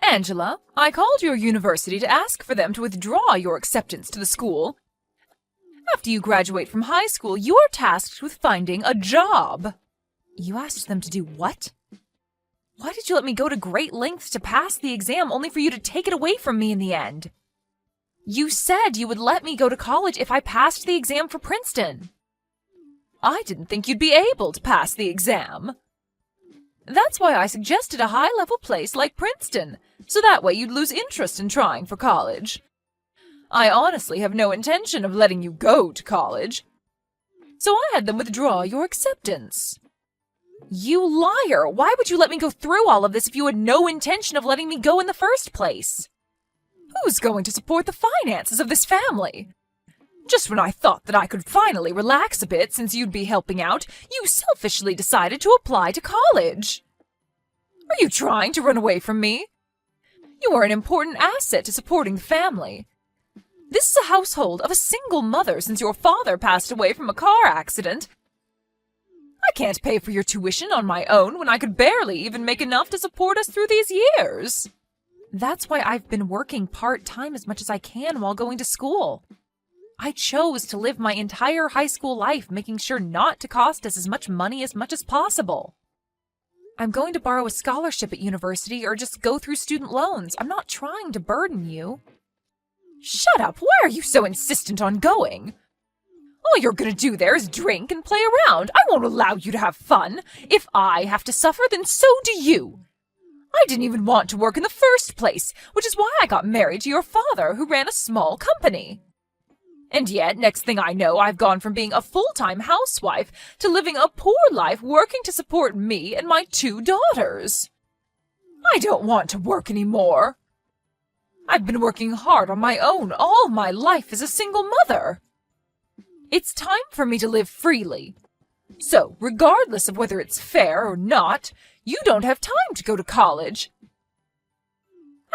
Angela, I called your university to ask for them to withdraw your acceptance to the school. After you graduate from high school, you are tasked with finding a job. You asked them to do what? Why did you let me go to great lengths to pass the exam only for you to take it away from me in the end? You said you would let me go to college if I passed the exam for Princeton. I didn't think you'd be able to pass the exam. That's why I suggested a high-level place like Princeton, so that way you'd lose interest in trying for college. I honestly have no intention of letting you go to college. So I had them withdraw your acceptance. You liar! Why would you let me go through all of this if you had no intention of letting me go in the first place? Who's going to support the finances of this family? Just when I thought that I could finally relax a bit since you'd be helping out, you selfishly decided to apply to college. Are you trying to run away from me? You are an important asset to supporting the family. This is a household of a single mother since your father passed away from a car accident. I can't pay for your tuition on my own when I could barely even make enough to support us through these years. That's why I've been working part-time as much as I can while going to school. I chose to live my entire high school life making sure not to cost us as much as possible. I'm going to borrow a scholarship at university or just go through student loans. I'm not trying to burden you. Shut up! Why are you so insistent on going? All you're gonna do there is drink and play around. I won't allow you to have fun. If I have to suffer, then so do you. I didn't even want to work in the first place, which is why I got married to your father, who ran a small company. And yet, next thing I know, I've gone from being a full-time housewife to living a poor life working to support me and my 2 daughters. I don't want to work anymore. I've been working hard on my own all my life as a single mother. It's time for me to live freely. So, regardless of whether it's fair or not, you don't have time to go to college.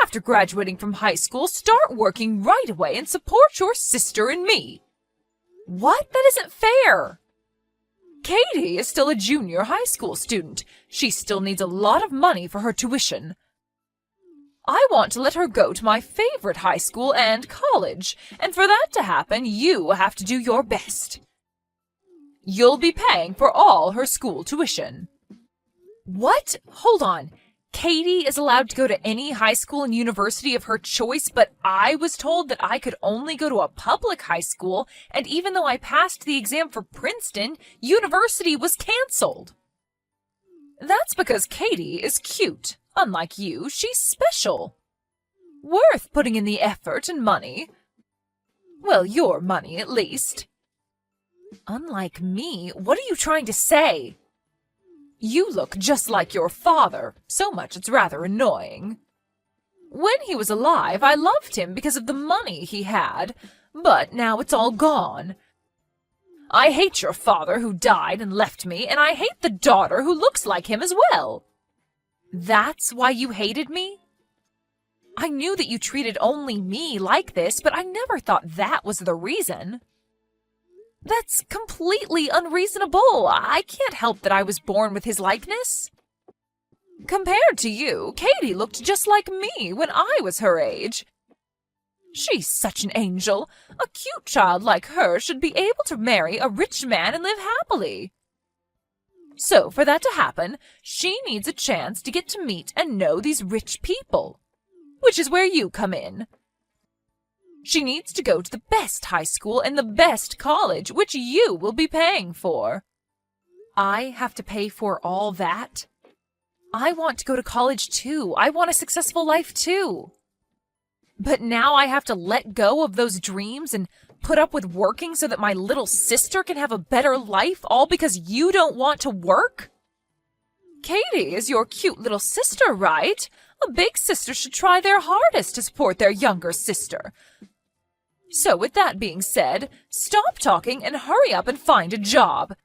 After graduating from high school, start working right away and support your sister and me. What? That isn't fair. Katie is still a junior high school student. She still needs a lot of money for her tuition. I want to let her go to my favorite high school and college, and for that to happen, you have to do your best. You'll be paying for all her school tuition. What? Hold on. Katie is allowed to go to any high school and university of her choice, but I was told that I could only go to a public high school, and even though I passed the exam for Princeton, university was canceled. That's because Katie is cute. Unlike you, she's special. Worth putting in the effort and money. Well, your money, at least. Unlike me? What are you trying to say? You look just like your father, so much it's rather annoying. When he was alive, I loved him because of the money he had, but now it's all gone. I hate your father who died and left me, and I hate the daughter who looks like him as well. That's why you hated me? I knew that you treated only me like this, but I never thought that was the reason. That's completely unreasonable. I can't help that I was born with his likeness. Compared to you, Katie looked just like me when I was her age. She's such an angel. A cute child like her should be able to marry a rich man and live happily. So, for that to happen, she needs a chance to get to meet and know these rich people, which is where you come in. She needs to go to the best high school and the best college, which you will be paying for. I have to pay for all that? I want to go to college too. I want a successful life too. But now I have to let go of those dreams and put up with working so that my little sister can have a better life, all because you don't want to work? Katie is your cute little sister, right? A big sister should try their hardest to support their younger sister. So with that being said, stop talking and hurry up and find a job.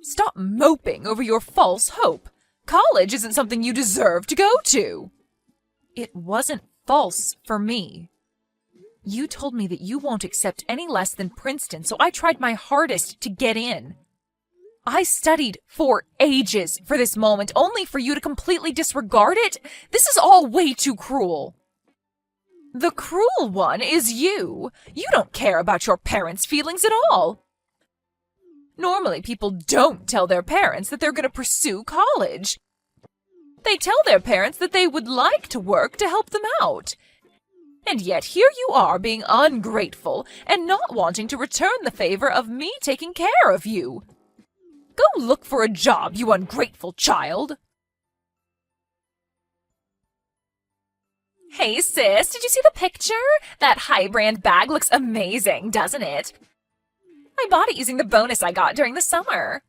Stop moping over your false hope. College isn't something you deserve to go to. It wasn't false for me. You told me that you won't accept any less than Princeton, so I tried my hardest to get in. I studied for ages for this moment, only for you to completely disregard it? This is all way too cruel. The cruel one is you. You don't care about your parents' feelings at all. Normally, people don't tell their parents that they're going to pursue college. They tell their parents that they would like to work to help them out. And yet here you are being ungrateful and not wanting to return the favor of me taking care of you. Go look for a job, you ungrateful child. Hey sis, did you see the picture? That high-brand bag looks amazing, doesn't it? I bought it using the bonus I got during the summer.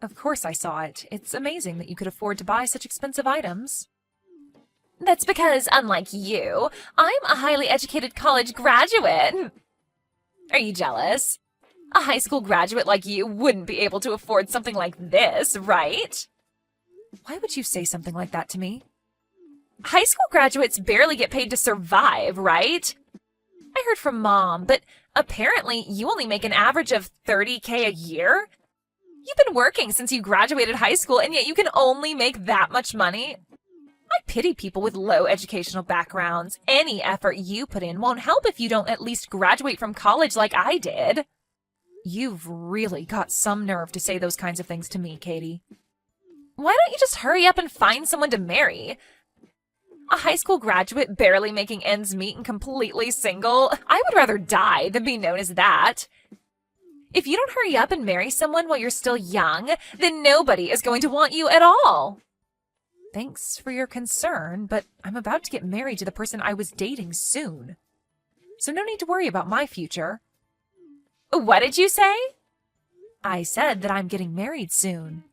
Of course I saw it. It's amazing that you could afford to buy such expensive items. That's because, unlike you, I'm a highly educated college graduate. Are you jealous? A high school graduate like you wouldn't be able to afford something like this, right? Why would you say something like that to me? High school graduates barely get paid to survive, right? I heard from Mom, but apparently you only make an average of $30K a year? You've been working since you graduated high school, and yet you can only make that much money? I pity people with low educational backgrounds. Any effort you put in won't help if you don't at least graduate from college like I did. You've really got some nerve to say those kinds of things to me, Katie. Why don't you just hurry up and find someone to marry? A high school graduate barely making ends meet and completely single? I would rather die than be known as that. If you don't hurry up and marry someone while you're still young, then nobody is going to want you at all. Thanks for your concern, but I'm about to get married to the person I was dating soon. So no need to worry about my future. What did you say? I said that I'm getting married soon.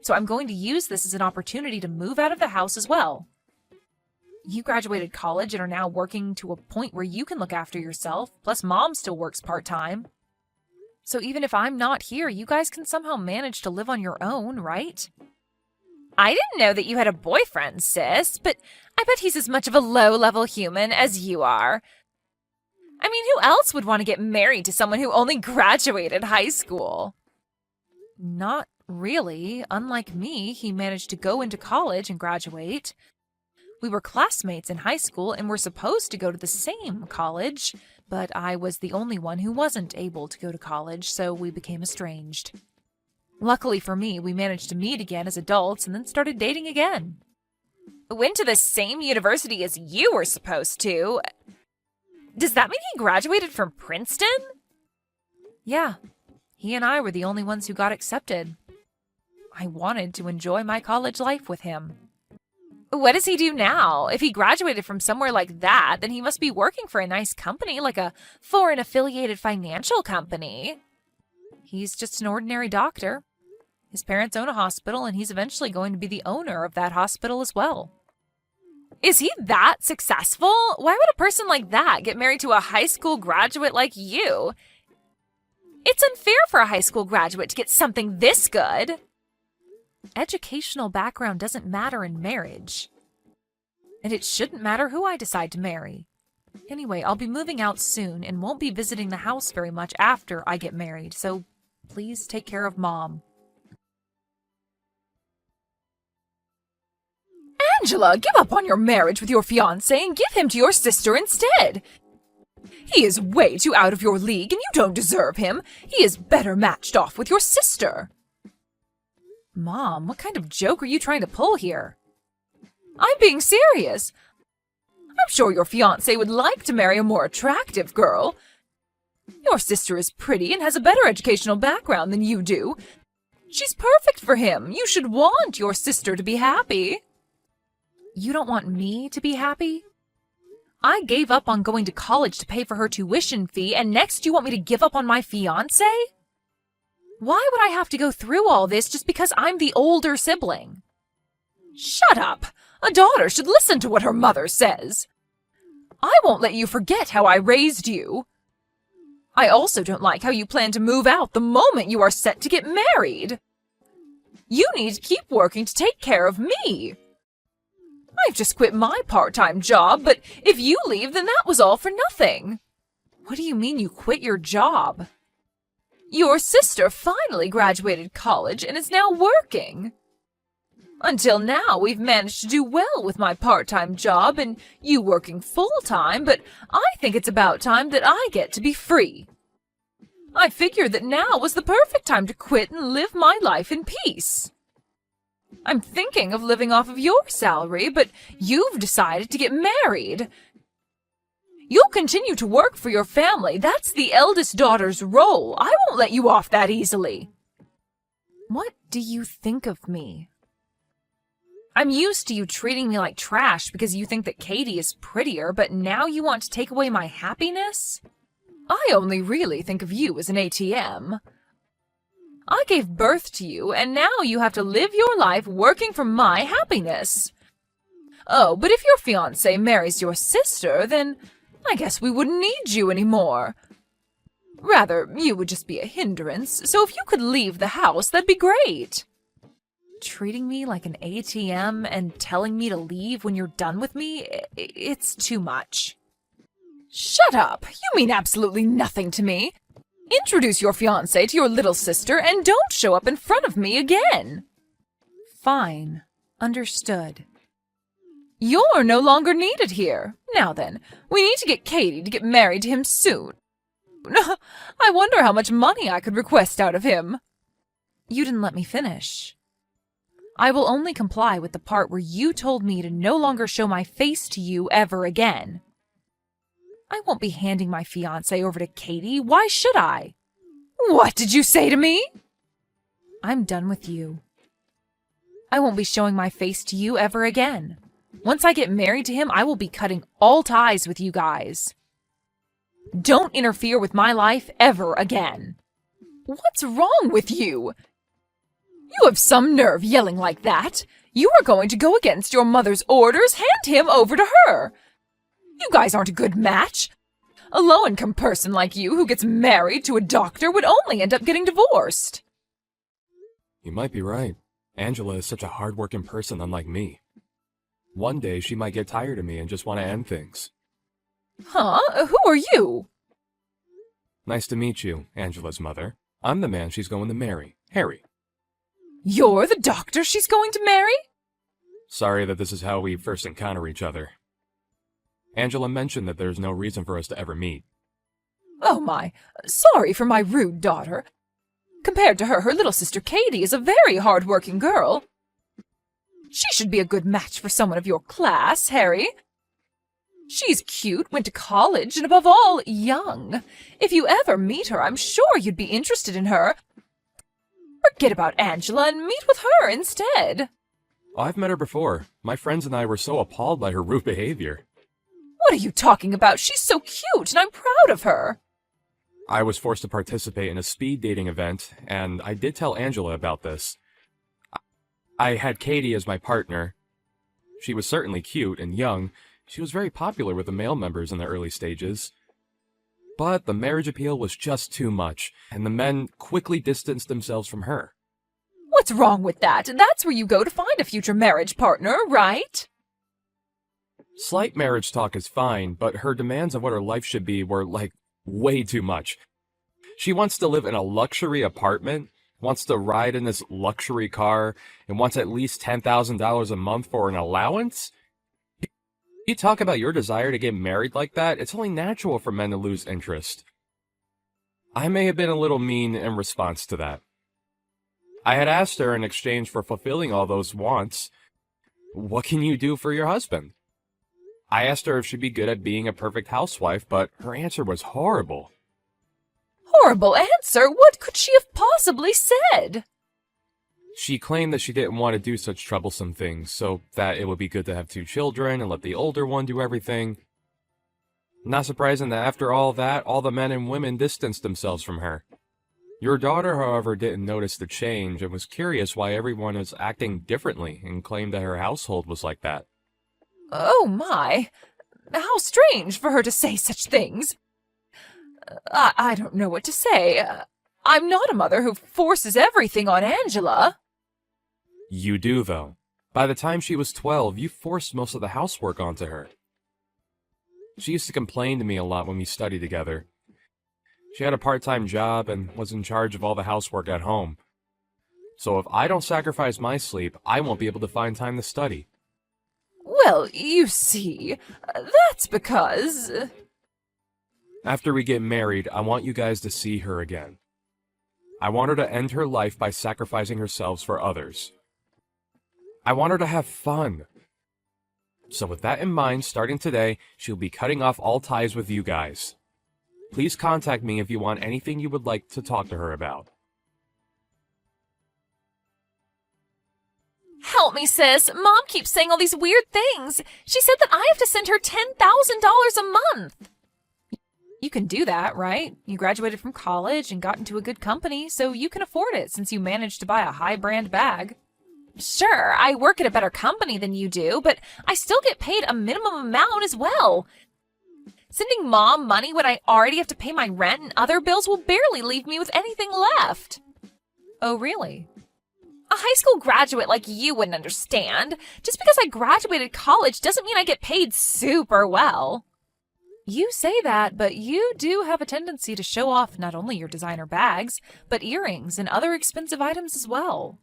So I'm going to use this as an opportunity to move out of the house as well. You graduated college and are now working to a point where you can look after yourself, plus Mom still works part-time. So even if I'm not here, you guys can somehow manage to live on your own, right? I didn't know that you had a boyfriend, sis, but I bet he's as much of a low-level human as you are. I mean, who else would want to get married to someone who only graduated high school? Not really. Unlike me, he managed to go into college and graduate. We were classmates in high school and were supposed to go to the same college, but I was the only one who wasn't able to go to college, so we became estranged. Luckily for me, we managed to meet again as adults and then started dating again. Went to the same university as you were supposed to. Does that mean he graduated from Princeton? Yeah, he and I were the only ones who got accepted. I wanted to enjoy my college life with him. What does he do now? If he graduated from somewhere like that, then he must be working for a nice company, like a foreign-affiliated financial company. He's just an ordinary doctor. His parents own a hospital, and he's eventually going to be the owner of that hospital as well. Is he that successful? Why would a person like that get married to a high school graduate like you? It's unfair for a high school graduate to get something this good. Educational background doesn't matter in marriage. And it shouldn't matter who I decide to marry. Anyway, I'll be moving out soon and won't be visiting the house very much after I get married, so please take care of Mom. Angela, give up on your marriage with your fiancé and give him to your sister instead. He is way too out of your league and you don't deserve him. He is better matched off with your sister. Mom, what kind of joke are you trying to pull here? I'm being serious. I'm sure your fiancé would like to marry a more attractive girl. Your sister is pretty and has a better educational background than you do. She's perfect for him. You should want your sister to be happy. You don't want me to be happy? I gave up on going to college to pay for her tuition fee, and next you want me to give up on my fiancé? Why would I have to go through all this just because I'm the older sibling? Shut up! A daughter should listen to what her mother says. I won't let you forget how I raised you. I also don't like how you plan to move out the moment you are set to get married. You need to keep working to take care of me. I've just quit my part-time job, but if you leave, then that was all for nothing. What do you mean you quit your job? Your sister finally graduated college and is now working. Until now, we've managed to do well with my part-time job and you working full-time, but I think it's about time that I get to be free. I figured that now was the perfect time to quit and live my life in peace. I'm thinking of living off of your salary, but you've decided to get married. You'll continue to work for your family. That's the eldest daughter's role. I won't let you off that easily. What do you think of me? I'm used to you treating me like trash because you think that Katie is prettier, but now you want to take away my happiness? I only really think of you as an ATM. I gave birth to you, and now you have to live your life working for my happiness. Oh, but if your fiancé marries your sister, then I guess we wouldn't need you anymore. Rather, you would just be a hindrance, so if you could leave the house, that'd be great. Treating me like an ATM and telling me to leave when you're done with me, it's too much. Shut up! You mean absolutely nothing to me. Introduce your fiancé to your little sister and don't show up in front of me again. Fine. Understood. You're no longer needed here. Now then, we need to get Katie to get married to him soon. I wonder how much money I could request out of him. You didn't let me finish. I will only comply with the part where you told me to no longer show my face to you ever again. I won't be handing my fiancé over to Katie. Why should I? What did you say to me? I'm done with you. I won't be showing my face to you ever again. Once I get married to him, I will be cutting all ties with you guys. Don't interfere with my life ever again. What's wrong with you? You have some nerve yelling like that. You are going to go against your mother's orders. Hand him over to her. You guys aren't a good match. A low-income person like you who gets married to a doctor would only end up getting divorced. You might be right. Angela is such a hard-working person unlike me. One day she might get tired of me and just want to end things. Huh? Who are you? Nice to meet you, Angela's mother. I'm the man she's going to marry, Harry. You're the doctor she's going to marry? Sorry that this is how we first encounter each other. Angela mentioned that there's no reason for us to ever meet. Oh my, sorry for my rude daughter. Compared to her, her little sister Katie is a very hard-working girl. She should be a good match for someone of your class, Harry. She's cute, went to college, and above all, young. If you ever meet her, I'm sure you'd be interested in her. Forget about Angela and meet with her instead. I've met her before. My friends and I were so appalled by her rude behavior. What are you talking about? She's so cute, and I'm proud of her. I was forced to participate in a speed dating event, and I did tell Angela about this. I had Katie as my partner. She was certainly cute and young. She was very popular with the male members in the early stages. But the marriage appeal was just too much, and the men quickly distanced themselves from her. What's wrong with that? That's where you go to find a future marriage partner, right? Slight marriage talk is fine, but her demands of what her life should be were, way too much. She wants to live in a luxury apartment, wants to ride in this luxury car, and wants at least $10,000 a month for an allowance? You talk about your desire to get married like that, it's only natural for men to lose interest. I may have been a little mean in response to that. I had asked her in exchange for fulfilling all those wants, what can you do for your husband? I asked her if she'd be good at being a perfect housewife, but her answer was horrible. Horrible answer? What could she have possibly said? She claimed that she didn't want to do such troublesome things, so that it would be good to have 2 children and let the older one do everything. Not surprising that after all that, all the men and women distanced themselves from her. Your daughter, however, didn't notice the change and was curious why everyone was acting differently and claimed that her household was like that. Oh my, how strange for her to say such things. I don't know what to say. I'm not a mother who forces everything on Angela. You do, though. By the time she was 12, you forced most of the housework onto her. She used to complain to me a lot when we studied together. She had a part-time job and was in charge of all the housework at home. So if I don't sacrifice my sleep, I won't be able to find time to study. Well, you see, that's because... After we get married, I want you guys to see her again. I want her to end her life by sacrificing herself for others. I want her to have fun. So with that in mind, starting today, she'll be cutting off all ties with you guys. Please contact me if you want anything you would like to talk to her about. Help me, sis. Mom keeps saying all these weird things. She said that I have to send her $10,000 a month. You can do that, right? You graduated from college and got into a good company, so you can afford it since you managed to buy a high-brand bag. Sure, I work at a better company than you do, but I still get paid a minimum amount as well. Sending Mom money when I already have to pay my rent and other bills will barely leave me with anything left. Oh, really? A high school graduate like you wouldn't understand. Just because I graduated college doesn't mean I get paid super well. You say that, but you do have a tendency to show off not only your designer bags, but earrings and other expensive items as well.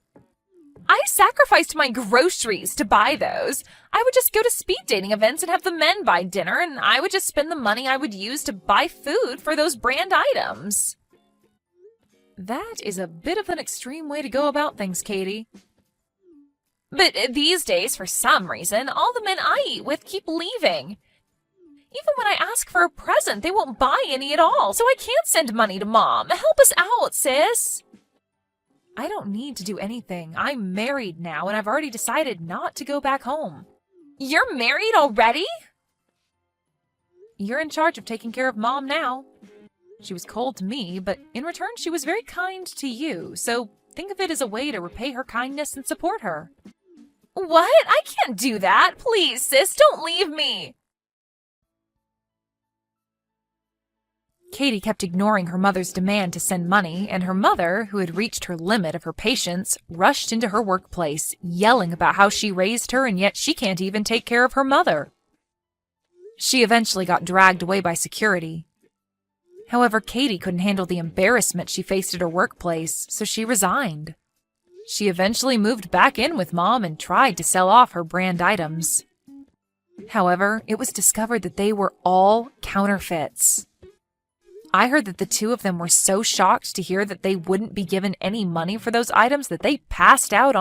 I sacrificed my groceries to buy those. I would just go to speed dating events and have the men buy dinner, and I would just spend the money I would use to buy food for those brand items. That is a bit of an extreme way to go about things, Katie. But these days, for some reason, all the men I eat with keep leaving. Even when I ask for a present, they won't buy any at all, so I can't send money to Mom. Help us out, sis. I don't need to do anything. I'm married now, and I've already decided not to go back home. You're married already? You're in charge of taking care of Mom now. She was cold to me, but in return she was very kind to you, so think of it as a way to repay her kindness and support her. What? I can't do that. Please, sis, don't leave me. Katie kept ignoring her mother's demand to send money, and her mother, who had reached her limit of her patience, rushed into her workplace, yelling about how she raised her and yet she can't even take care of her mother. She eventually got dragged away by security. However, Katie couldn't handle the embarrassment she faced at her workplace, so she resigned. She eventually moved back in with Mom and tried to sell off her brand items. However, it was discovered that they were all counterfeits. I heard that the two of them were so shocked to hear that they wouldn't be given any money for those items that they passed out